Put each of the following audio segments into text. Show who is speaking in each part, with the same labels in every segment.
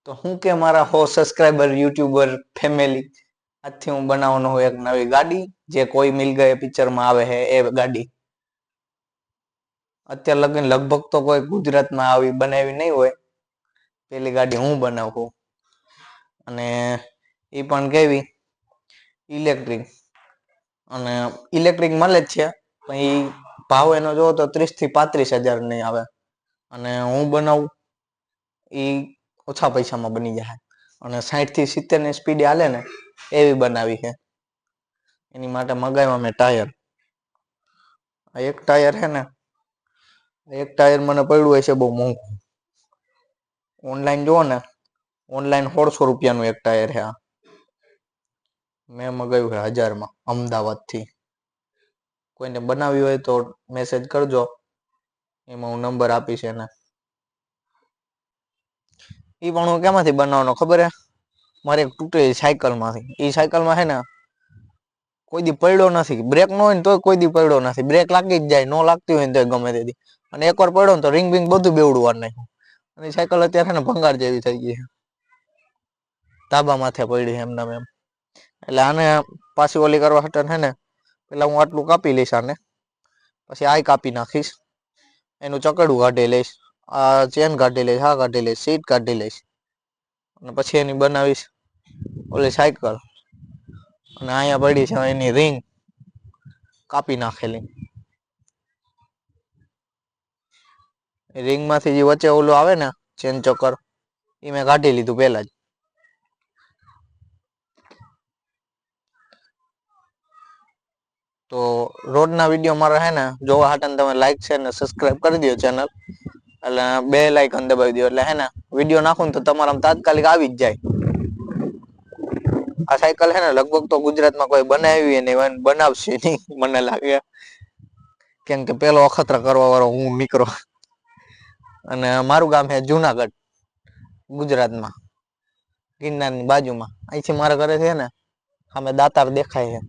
Speaker 1: તો હું કે મારા સબસ્ક્રાઇબર યુટ્યુબર ફેમિલી, આજથી હું બનાવવાનો હોય એક નવી ગાડી, જે કોઈ મિલ ગયે પિક્ચરમાં આવે છે એ ગાડી. અત્યાર લગીન લગભગ તો કોઈ ગુજરાતમાં આવી બનાવી નહીં હોય. પેલી ગાડી હું બનાવું, અને એ પણ કેવી ઇલેક્ટ્રિક. અને ઇલેક્ટ્રિક મળે જ છે, પણ એ ભાવ એનો જોવો તો 30 થી 35 હજાર નહીં આવે. અને હું બનાવું એ ઓછા પૈસામાં બની જાય, અને 60 થી 70 ની સ્પીડ હાલે ને એવી બનાવી છે. એની માટે મગાવ્યા મેં ટાયર. એક ટાયર હે ને, એક ટાયર મને પડ્યું હોય છે બહુ મોંઘું. ઓનલાઈન જોવો ને, ઓનલાઈન 150 રૂપિયાનું એક ટાયર છે. મેં મગાવ્યું છે 1000માં, અમદાવાદથી. કોઈને બનાવ્યું હોય તો મેસેજ કરજો, એમાં હું નંબર આપીશ એને. એ પણ હું કેમાંથી બનાવવાનો ખબર હે? મારે એક તૂટે સાયકલમાંથી. એ સાયકલમાં છે ને કોઈ દી પડ્યો નથી. બ્રેક ન હોય ને તોય કોઈ દી પડ્યો નથી. બ્રેક લાગી જ જાય, ન લાગતી હોય ને તો ગમે તેથી. અને એકવાર પડ્યો ને તો રિંગ બિંગ બધું બેવડું વાર નાખ્યું. અને સાયકલ અત્યારે છે ને ભંગાર જેવી થઈ ગઈ છે. ધાબા માથે પડી છે એમને એમ. એટલે આને પાછી ઓલી કરવા હટે છે ને, પેલા હું આટલું કાપી લઈશ આને, પછી આ કાપી નાખીશ, એનું ચકડું કાઢી લઈશ, આ ચેન કાઢી લઈશ, આ કાઢી લઈશ, સીટ કાઢી લઈશ, અને પછી એની બનાવીશ ઓલી સાયકલ. અને અહીંયા પડી છે એની રિંગ કાપી નાખેલી. રિંગ માંથી જે વચ્ચે ઓલું આવે ને ચેન ચોકર, એ મેં કાઢી લીધું પેલા જ. તો રોજના વિડીયો મારા હે ને જોવા હાટે તમે લાઈક છે ને સબસ્ક્રાઇબ કરી દો ચેનલ. એટલે 2 લાઇકન દબાવી દો, એટલે હે ને વિડીયો નાખું ને તો તમારા તાત્કાલિક આવી જ જાય. આ સાયકલ હે ને લગભગ તો ગુજરાતમાં કોઈ બનાવી નહીં, બનાવશે નહીં મને લાગે. કેમ કે પેલો અખતરા કરવા વાળો હું નીકળો. અને મારું ગામ છે જુનાગઢ, ગુજરાતમાં, ગિરનારની બાજુમાં. અહીંથી મારા ઘરે છે ને સામે દાતાર દેખાય છે.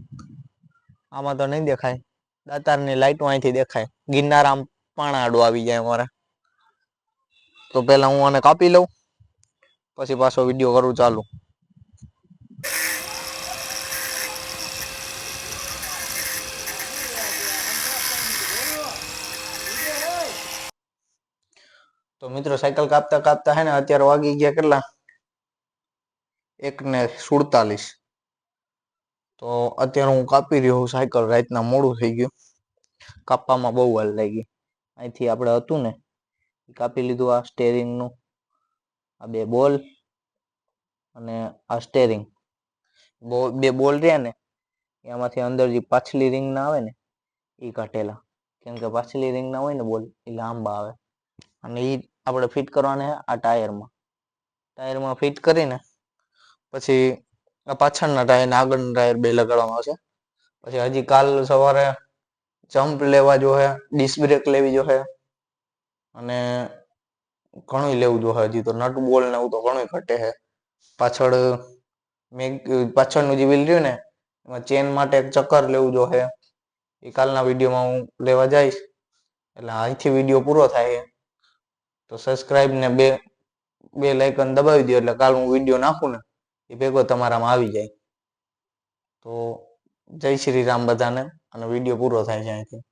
Speaker 1: આમાં તો નહીં દેખાય. દાતારની લાઈટો અહીંથી દેખાય. ગિરનાર આમ પાણા આડું આવી જાય અમારે. તો પેલા હું આને કાપી લઉં, પછી પાછો વિડીયો કરું ચાલુ. તો મિત્રો સાયકલ કાપતા કાપતા હે ને અત્યારે વાગી ગયા કેટલા, 1:47. તો અત્યારે હું કાપી રહ્યો હું સાયકલ. રાતના મોડું થઈ ગયું, કાપવામાં બહુ વાર લાગી. અહીંથી આપણે હતું ને કાપી લીધું. આ સ્ટેરિંગનું, આ 2 બોલ અને આ સ્ટેરિંગ. બે બોલ રહ્યા ને એમાંથી અંદર જે પાછલી રિંગ ના આવે ને એ કાઢેલા. કેમ કે પાછલી રિંગ ના હોય ને બોલ એ લાંબા આવે, અને એ આપણે ફિટ કરવાના છે આ ટાયરમાં. ટાયરમાં ફિટ કરીને પછી આ પાછળના ટાયર ને આગળના ટાયર 2 લગાડવામાં આવશે. પછી હજી કાલ સવારે જમ્પ લેવા જો હે, ડિસ્ક બ્રેક લેવી જો હે, અને ઘણું લેવું જો હજી તો. નટ બોલ ને એવું તો ઘણું ઘટે છે. પાછળ મેં પાછળનું જે વ્હીલ રહ્યું ને એમાં ચેન માટે એક ચક્કર લેવું જો હે. એ કાલના વિડીયોમાં હું લેવા જઈશ. એટલે અહીંથી વિડીયો પૂરો થાય છે. તો સબસ્ક્રાઇબ ને 2 લાઇકન દબાવી દો, એટલે કાલ હું વિડીયો નાખું ને એ ભેગો તમારામાં આવી જાય. તો જય શ્રી રામ બધાને. અને વિડીયો પૂરો થાય છે અહીંથી.